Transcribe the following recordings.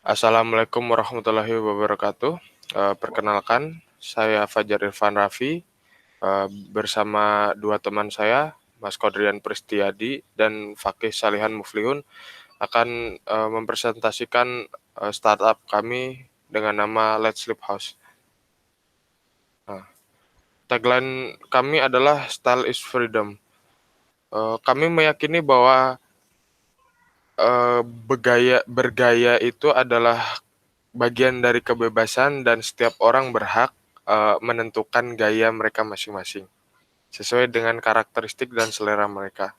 Assalamualaikum warahmatullahi wabarakatuh. Perkenalkan, saya Fajar Irfan Raffi, bersama dua teman saya, Mas Kodrian Pristiadi dan Fakih Salihan Muflihun, akan mempresentasikan startup kami dengan nama Let's Sleep House. Nah, tagline kami adalah Style is Freedom. Kami meyakini bahwa bergaya itu adalah bagian dari kebebasan dan setiap orang berhak menentukan gaya mereka masing-masing sesuai dengan karakteristik dan selera mereka.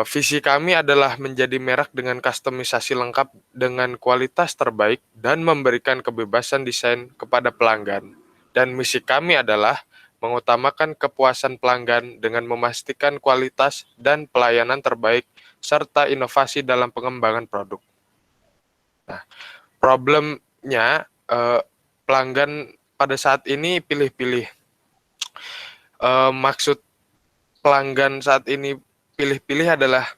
Visi kami adalah menjadi merek dengan kustomisasi lengkap dengan kualitas terbaik dan memberikan kebebasan desain kepada pelanggan. Dan misi kami adalah mengutamakan kepuasan pelanggan dengan memastikan kualitas dan pelayanan terbaik serta inovasi dalam pengembangan produk. Nah, problemnya pelanggan pada saat ini pilih-pilih. Maksud pelanggan saat ini pilih-pilih adalah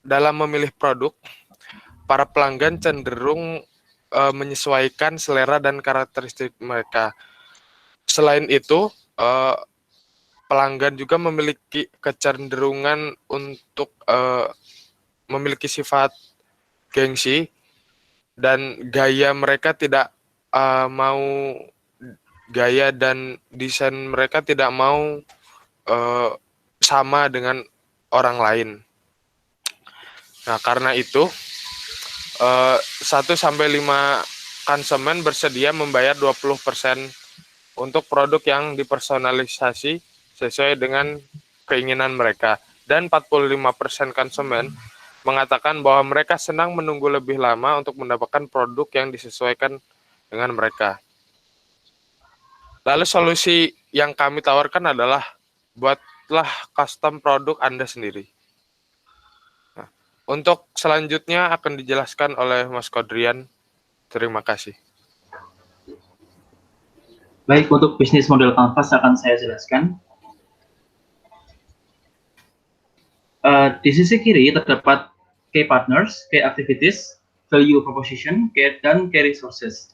dalam memilih produk, para pelanggan cenderung menyesuaikan selera dan karakteristik mereka. Selain itu, pelanggan juga memiliki kecenderungan untuk memiliki sifat gengsi dan gaya mereka tidak mau gaya dan desain mereka tidak mau sama dengan orang lain. Nah, karena itu 1-5 konsumen bersedia membayar 20% untuk produk yang dipersonalisasi sesuai dengan keinginan mereka. Dan 45% konsumen mengatakan bahwa mereka senang menunggu lebih lama untuk mendapatkan produk yang disesuaikan dengan mereka. Lalu solusi yang kami tawarkan adalah buatlah custom produk Anda sendiri. Nah, untuk selanjutnya akan dijelaskan oleh Mas Kodrian. Terima kasih. Baik, untuk bisnis model Canvas akan saya jelaskan. Di sisi kiri terdapat key partners, key activities, value proposition, dan key resources.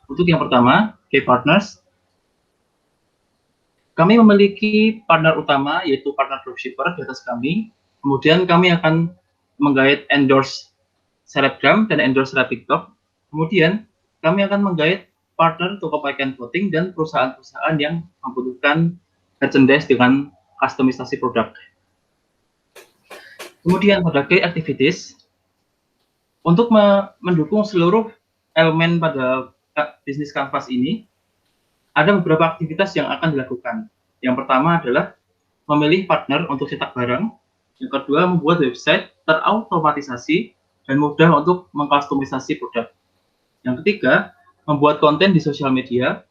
Untuk yang pertama, key partners, kami memiliki partner utama yaitu partner dropshipper di atas kami. Kemudian kami akan menggait endorse selebgram dan endorse TikTok. Kemudian kami akan menggait partner toko pakaian clothing dan perusahaan-perusahaan yang membutuhkan merchandise dengan kustomisasi produk. Kemudian pada key activities, untuk mendukung seluruh elemen pada bisnis Canvas ini, ada beberapa aktivitas yang akan dilakukan. Yang pertama adalah memilih partner untuk cetak barang. Yang kedua, membuat website terautomatisasi dan mudah untuk mengkustomisasi produk. Yang ketiga, membuat konten di sosial media.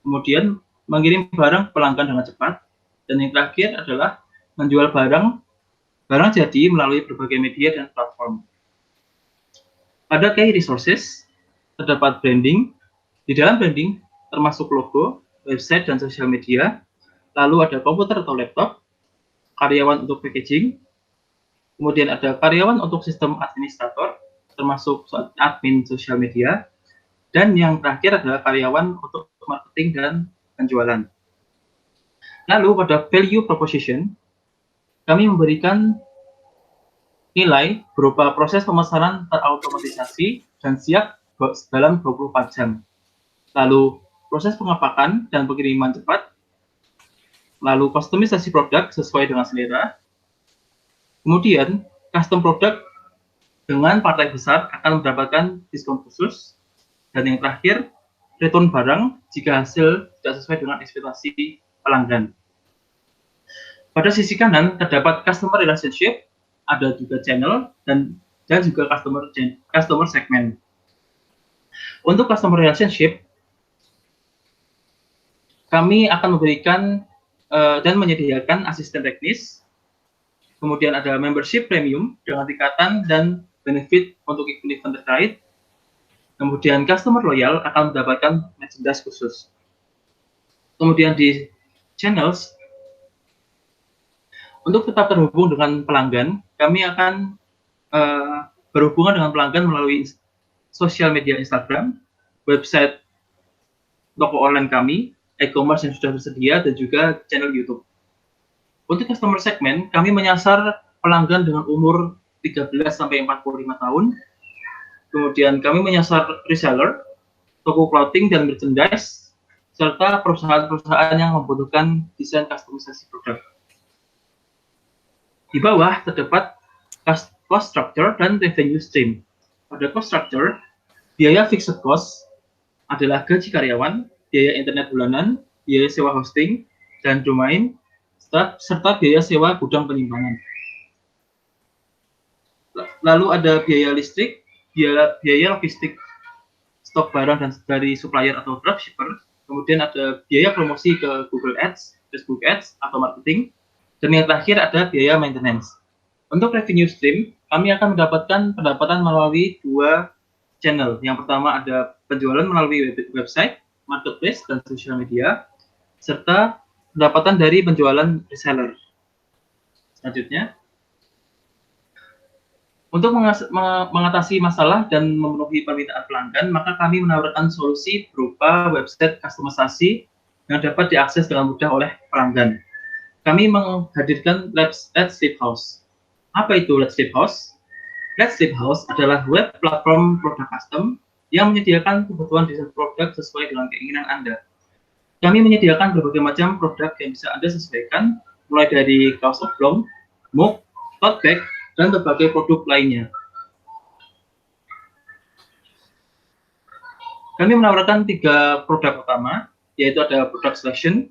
Kemudian, mengirim barang ke pelanggan dengan cepat. Dan yang terakhir adalah menjual barang jadi melalui berbagai media dan platform. Pada key resources, terdapat branding. Di dalam branding, termasuk logo, website, dan sosial media. Lalu ada komputer atau laptop, karyawan untuk packaging, kemudian ada karyawan untuk sistem administrator, termasuk admin sosial media, dan yang terakhir adalah karyawan untuk marketing dan penjualan. Lalu pada value proposition, kami memberikan nilai berupa proses pemesanan terautomatisasi dan siap dalam 24 jam. Lalu proses pengepakan dan pengiriman cepat, lalu kustomisasi produk sesuai dengan selera, kemudian custom produk dengan partai besar akan mendapatkan diskon khusus, dan yang terakhir return barang jika hasil tidak sesuai dengan ekspektasi pelanggan. Pada sisi kanan terdapat customer relationship, ada juga channel dan juga customer segment. Untuk customer relationship, kami akan memberikan dan menyediakan asisten teknis, kemudian ada membership premium dengan tingkatan dan benefit untuk event terkait, kemudian customer loyal akan mendapatkan merchandise khusus. Kemudian di channels, untuk tetap terhubung dengan pelanggan, kami akan berhubungan dengan pelanggan melalui sosial media Instagram, website toko online kami, e-commerce yang sudah tersedia, dan juga channel YouTube. Untuk customer segment, kami menyasar pelanggan dengan umur 13-45 tahun. Kemudian kami menyasar reseller, toko clothing dan merchandise, serta perusahaan-perusahaan yang membutuhkan desain kustomisasi produk. Di bawah terdapat cost structure dan revenue stream. Pada cost structure, biaya fixed cost adalah gaji karyawan, biaya internet bulanan, biaya sewa hosting dan domain, serta biaya sewa gudang penyimpanan. Lalu ada biaya listrik, biaya logistik, stok barang dan dari supplier atau dropshipper. Kemudian ada biaya promosi ke Google Ads, Facebook Ads, atau marketing. Dan yang terakhir ada biaya maintenance. Untuk revenue stream, kami akan mendapatkan pendapatan melalui dua channel. Yang pertama ada penjualan melalui website, marketplace, dan sosial media, serta pendapatan dari penjualan reseller. Selanjutnya, untuk mengatasi masalah dan memenuhi permintaan pelanggan, maka kami menawarkan solusi berupa website kustomisasi yang dapat diakses dengan mudah oleh pelanggan. Kami menghadirkan Let's Sleep House. Apa itu Let's Sleep House? Let's Sleep House adalah web platform produk custom yang menyediakan kebutuhan desain produk sesuai dengan keinginan Anda. Kami menyediakan berbagai macam produk yang bisa Anda sesuaikan, mulai dari kaos oblong, mug, tote bag, dan berbagai produk lainnya. Kami menawarkan 3 produk utama, yaitu ada product selection,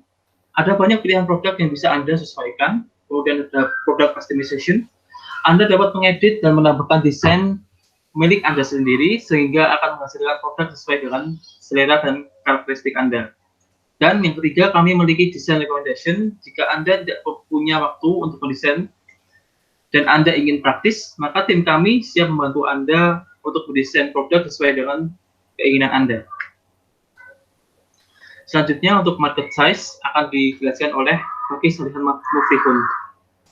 ada banyak pilihan produk yang bisa Anda sesuaikan, kemudian ada product customization. Anda dapat mengedit dan menambahkan desain milik Anda sendiri, sehingga akan menghasilkan produk sesuai dengan selera dan karakteristik Anda. Dan yang ketiga, kami memiliki design recommendation. Jika Anda tidak punya waktu untuk mendesain dan Anda ingin praktis, maka tim kami siap membantu Anda untuk mendesain produk sesuai dengan keinginan Anda. Selanjutnya untuk market size akan dijelaskan oleh Kaki Salihan Mufrihun.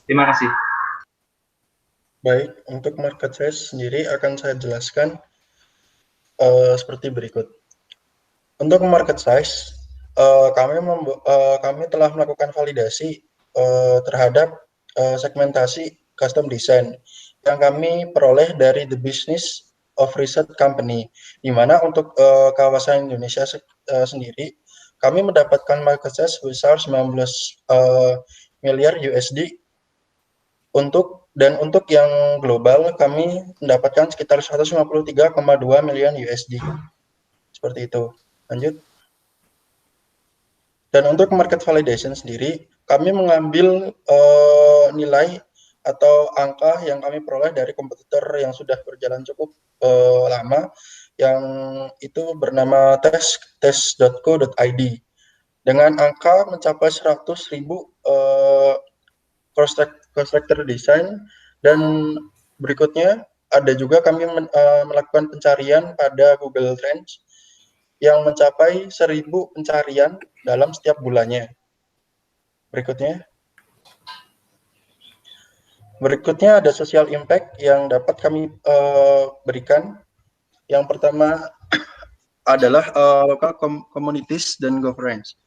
Terima kasih. Baik, untuk market size sendiri akan saya jelaskan seperti berikut. Untuk market size, kami telah melakukan validasi terhadap segmentasi custom design yang kami peroleh dari The Business of Research Company, di mana untuk kawasan Indonesia sendiri, kami mendapatkan market size sebesar 19 miliar USD. Untuk yang global, kami mendapatkan sekitar 153,2 miliar USD. Seperti itu. Lanjut. Dan untuk market validation sendiri, kami mengambil nilai atau angka yang kami peroleh dari kompetitor yang sudah berjalan cukup lama, yang itu bernama test.co.id. Dengan angka mencapai 100.000 constructor design, dan berikutnya ada juga kami melakukan pencarian pada Google Trends yang mencapai 1.000 pencarian dalam setiap bulannya. Berikutnya ada social impact yang dapat kami berikan. Yang pertama adalah local communities dan governance.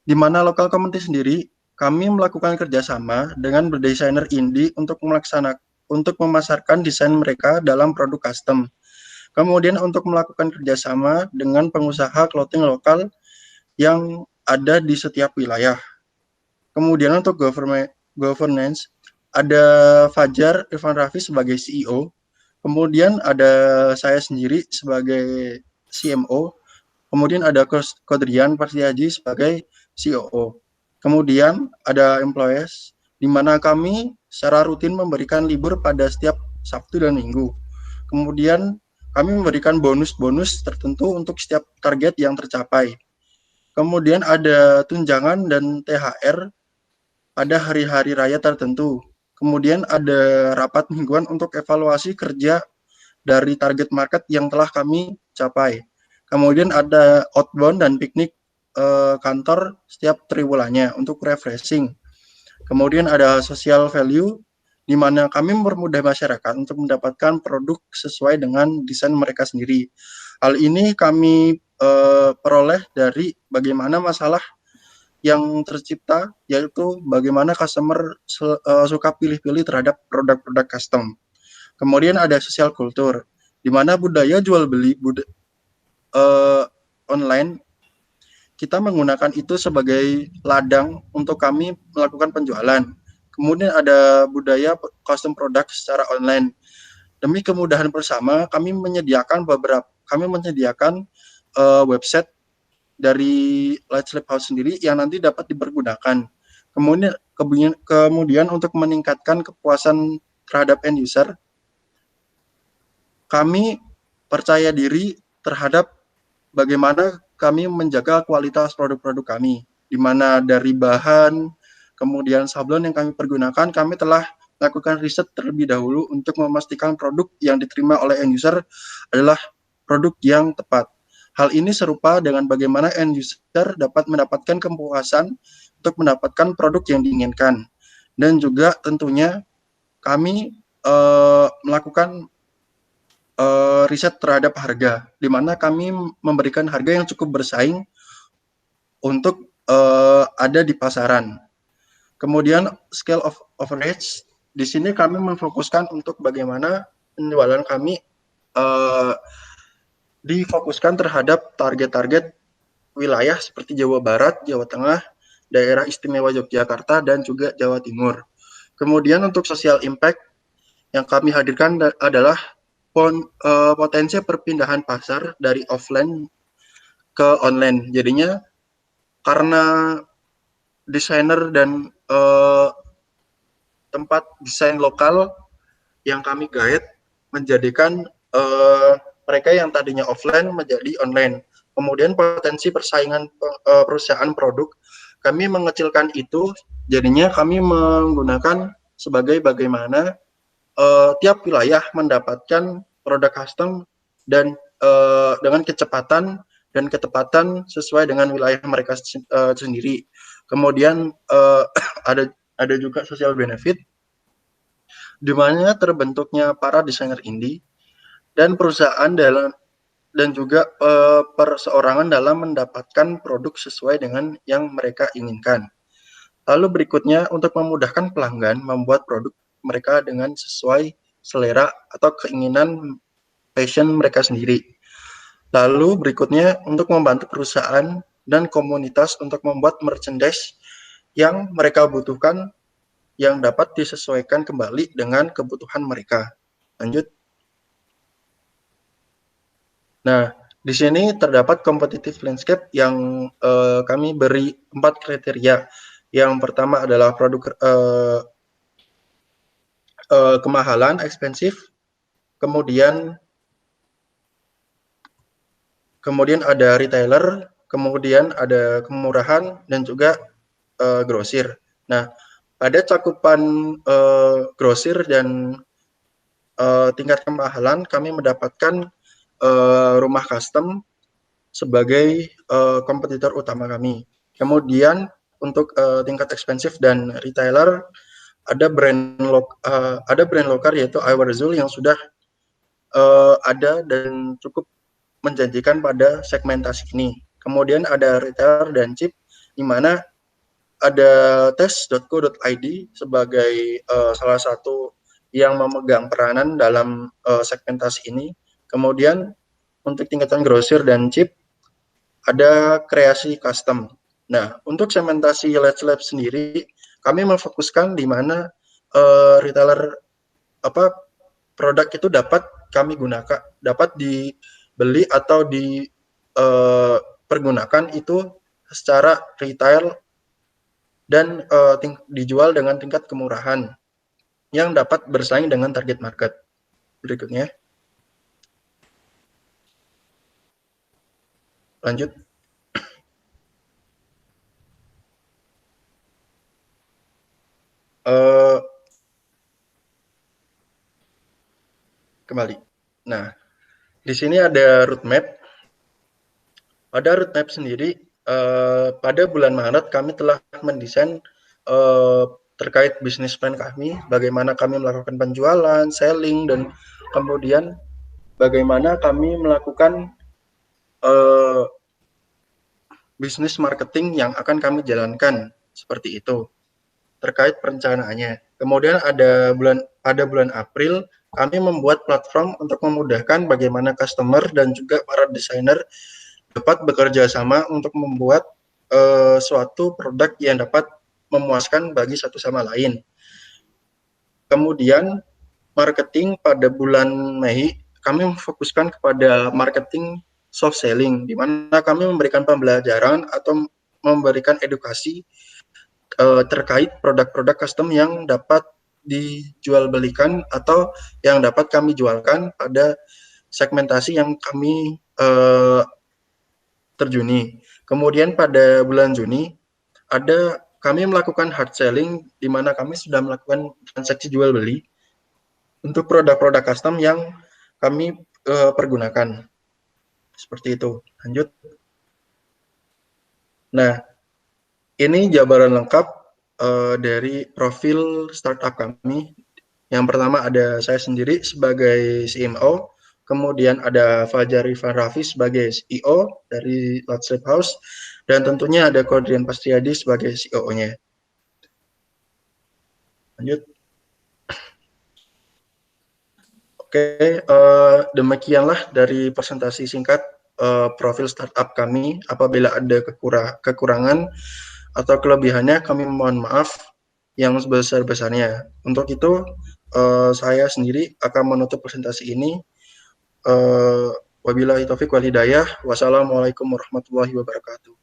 Di mana local community sendiri, kami melakukan kerjasama dengan desainer indie untuk memasarkan desain mereka dalam produk custom. Kemudian untuk melakukan kerjasama dengan pengusaha clothing lokal yang ada di setiap wilayah. Kemudian untuk governance, ada Fajar Irfan Raffi sebagai CEO, kemudian ada saya sendiri sebagai CMO, kemudian ada Kodrian Parsiaji sebagai COO. Kemudian ada employees, di mana kami secara rutin memberikan libur pada setiap Sabtu dan Minggu. Kemudian kami memberikan bonus-bonus tertentu untuk setiap target yang tercapai. Kemudian ada tunjangan dan THR pada hari-hari raya tertentu. Kemudian ada rapat mingguan untuk evaluasi kerja dari target market yang telah kami capai. Kemudian ada outbound dan piknik kantor setiap triwulannya untuk refreshing. Kemudian ada social value, di mana kami mempermudah masyarakat untuk mendapatkan produk sesuai dengan desain mereka sendiri. Hal ini kami peroleh dari bagaimana masalah yang tercipta, yaitu bagaimana customer suka pilih-pilih terhadap produk-produk custom. Kemudian ada sosial kultur, di mana budaya jual beli online, kita menggunakan itu sebagai ladang untuk kami melakukan penjualan. Kemudian ada budaya custom produk secara online. Demi kemudahan bersama, kami menyediakan website dari Light Sleep House sendiri yang nanti dapat dipergunakan. Kemudian untuk meningkatkan kepuasan terhadap end user, kami percaya diri terhadap bagaimana kami menjaga kualitas produk-produk kami, di mana dari bahan, kemudian sablon yang kami pergunakan, kami telah melakukan riset terlebih dahulu untuk memastikan produk yang diterima oleh end user adalah produk yang tepat. Hal ini serupa dengan bagaimana end user dapat mendapatkan kepuasan untuk mendapatkan produk yang diinginkan. Dan juga tentunya kami melakukan riset terhadap harga, di mana kami memberikan harga yang cukup bersaing untuk ada di pasaran. Kemudian scale of average, di sini kami memfokuskan untuk bagaimana penjualan kami difokuskan terhadap target-target wilayah seperti Jawa Barat, Jawa Tengah, Daerah Istimewa Yogyakarta, dan juga Jawa Timur. Kemudian untuk social impact yang kami hadirkan adalah potensi perpindahan pasar dari offline ke online. Jadinya karena desainer dan tempat desain lokal yang kami guide menjadikan mereka yang tadinya offline menjadi online. Kemudian potensi persaingan perusahaan produk, kami mengecilkan itu, jadinya kami menggunakan sebagai bagaimana tiap wilayah mendapatkan produk custom dan dengan kecepatan dan ketepatan sesuai dengan wilayah mereka sendiri. Kemudian ada juga social benefit, di mana terbentuknya para desainer indie dan perusahaan dan juga perseorangan dalam mendapatkan produk sesuai dengan yang mereka inginkan. Lalu berikutnya, untuk memudahkan pelanggan membuat produk mereka dengan sesuai selera atau keinginan passion mereka sendiri. Lalu berikutnya, untuk membantu perusahaan dan komunitas untuk membuat merchandise yang mereka butuhkan yang dapat disesuaikan kembali dengan kebutuhan mereka. Lanjut. Nah, di sini terdapat competitive landscape yang kami beri 4 kriteria. Yang pertama adalah produk kemahalan, ekspensif, kemudian ada retailer, kemudian ada kemurahan, dan juga grosir. Nah, pada cakupan grosir dan tingkat kemahalan, kami mendapatkan rumah custom sebagai kompetitor utama kami. Kemudian untuk tingkat ekspensif dan retailer, ada brand lokal yaitu Iwarzul yang sudah ada dan cukup menjanjikan pada segmentasi ini. Kemudian ada retailer dan chip, di mana ada tes.co.id sebagai salah satu yang memegang peranan dalam segmentasi ini. Kemudian untuk tingkatan grosir dan chip, ada kreasi custom. Nah, untuk segmentasi Let's Lab sendiri, kami memfokuskan di mana retailer produk itu dapat kami gunakan, dapat dibeli atau dipergunakan itu secara retail dan dijual dengan tingkat kemurahan yang dapat bersaing dengan target market. Berikutnya. Lanjut. Kembali. Nah, di sini ada roadmap. Pada roadmap sendiri, pada bulan Maret kami telah mendesain terkait bisnis plan kami, bagaimana kami melakukan penjualan, selling, dan kemudian bagaimana kami melakukan bisnis marketing yang akan kami jalankan, seperti itu terkait perencanaannya. Kemudian pada bulan April kami membuat platform untuk memudahkan bagaimana customer dan juga para desainer dapat bekerja sama untuk membuat suatu produk yang dapat memuaskan bagi satu sama lain. Kemudian marketing pada bulan Mei kami memfokuskan kepada marketing soft selling, di mana kami memberikan pembelajaran atau memberikan edukasi terkait produk-produk custom yang dapat dijual belikan atau yang dapat kami jualkan pada segmentasi yang kami terjuni. Kemudian pada bulan Juni kami melakukan hard selling, di mana kami sudah melakukan transaksi jual beli untuk produk-produk custom yang kami pergunakan. Seperti itu. Lanjut. Nah, ini jabaran lengkap dari profil startup kami. Yang pertama ada saya sendiri sebagai CMO, kemudian ada Fajar Rifan Raffi sebagai CEO dari Lotsleep House, dan tentunya ada Kodrian Pastriadi sebagai CEO-nya. Lanjut. Oke, demikianlah dari presentasi singkat profil startup kami. Apabila ada kekurangan atau kelebihannya, kami mohon maaf yang sebesar-besarnya. Untuk itu, saya sendiri akan menutup presentasi ini. Wabillahi taufiq wal hidayah. Wassalamualaikum warahmatullahi wabarakatuh.